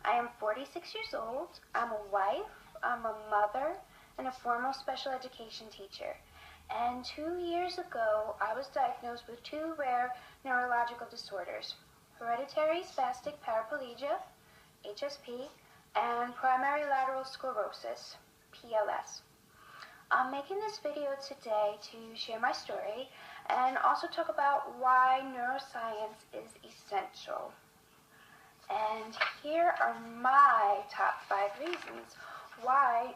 I am 46 years old. I'm a wife, I'm a mother, and a former special education teacher. And 2 years ago, I was diagnosed with two rare neurological disorders: hereditary spastic paraplegia, HSP, and primary lateral sclerosis, PLS. I'm making this video today to share my story and also talk about why neuroscience is essential. And here are my top 5 reasons why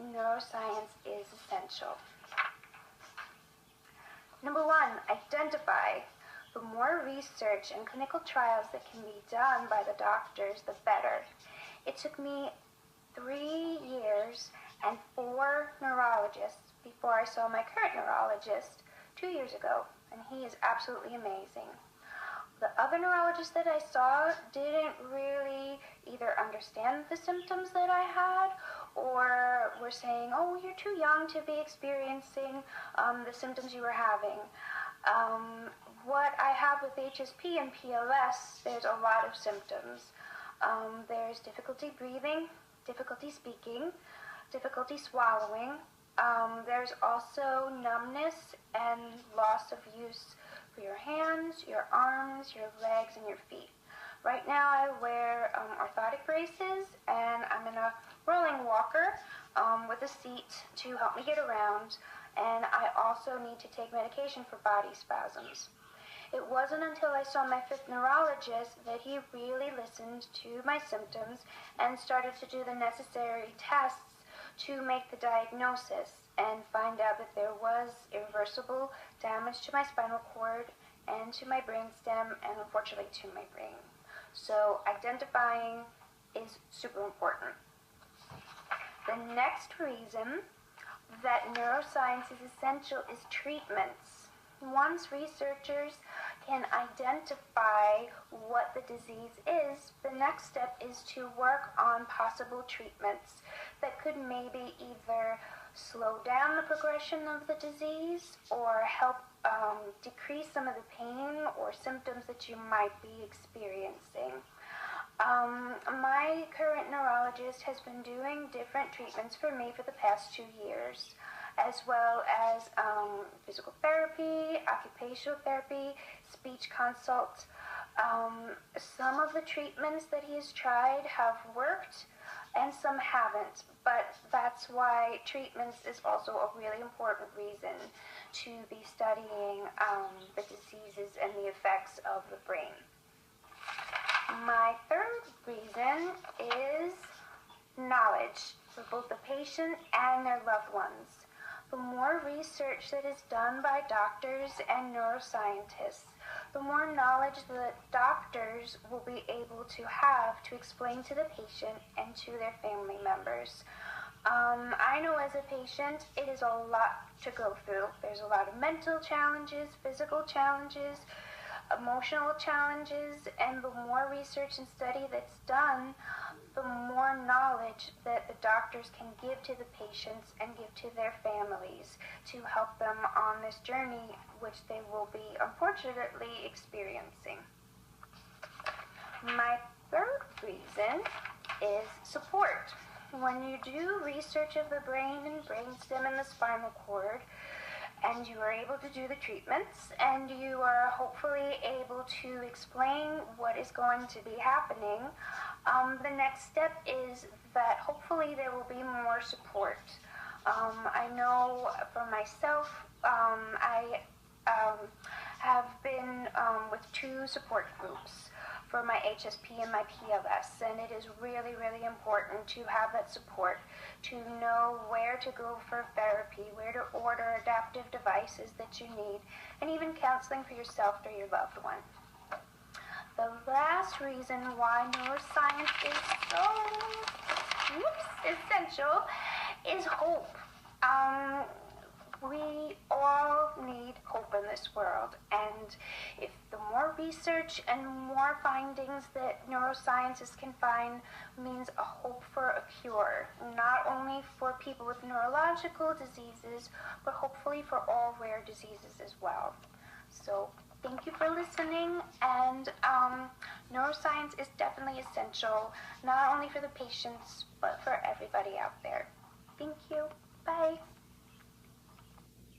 neuroscience is essential. Number 1, identify. The more research and clinical trials that can be done by the doctors, the better. It took me 3 years and 4 neurologists before I saw my current neurologist 2 years ago, and he is absolutely amazing. The other neurologists that I saw didn't really either understand the symptoms that I had or were saying, oh, you're too young to be experiencing the symptoms you were having. What I have with HSP and PLS, there's a lot of symptoms. There's difficulty breathing, difficulty speaking, difficulty swallowing. There's also numbness and loss of use for your hands, your arms, your legs, and your feet. Right now I wear orthotic braces, and I'm in a rolling walker with a seat to help me get around, and I also need to take medication for body spasms. It wasn't until I saw my 5th neurologist that he really listened to my symptoms and started to do the necessary tests to make the diagnosis and find out that there was irreversible damage to my spinal cord and to my brainstem, and unfortunately to my brain. So identifying is super important. The next reason that neuroscience is essential is treatments. Once researchers can identify what the disease is, the next step is to work on possible treatments that could maybe either slow down the progression of the disease or help decrease some of the pain or symptoms that you might be experiencing. My current neurologist has been doing different treatments for me for the past 2 years, as well as physical therapy, occupational therapy, speech consults. Some of the treatments that he has tried have worked and some haven't, but that's why treatments is also a really important reason to be studying the diseases and the effects of the brain. My third reason is knowledge for both the patient and their loved ones. The more research that is done by doctors and neuroscientists, the more knowledge the doctors will be able to have to explain to the patient and to their family members. I know as a patient, it is a lot to go through. There's a lot of mental challenges, physical challenges, emotional challenges, and the more research and study that's done, the more knowledge that the doctors can give to the patients and give to their families to help them on this journey, which they will be unfortunately experiencing. My third reason is support. When you do research of the brain and brainstem and the spinal cord, and you are able to do the treatments, and you are hopefully able to explain what is going to be happening, the next step is that hopefully there will be more support. I know for myself, I have been with 2 support groups for my HSP and my PLS, and it is really, really important to have that support, to know where to go for therapy, where to order adaptive devices that you need, and even counseling for yourself or your loved one. The last reason why neuroscience is so essential is hope. We all need hope in this world, and if the more research and more findings that neuroscientists can find means a hope for a cure, not only for people with neurological diseases, but hopefully for all rare diseases as well. So thank you for listening, and Neuroscience is definitely essential, not only for the patients, but for everybody out there. Thank you. Bye.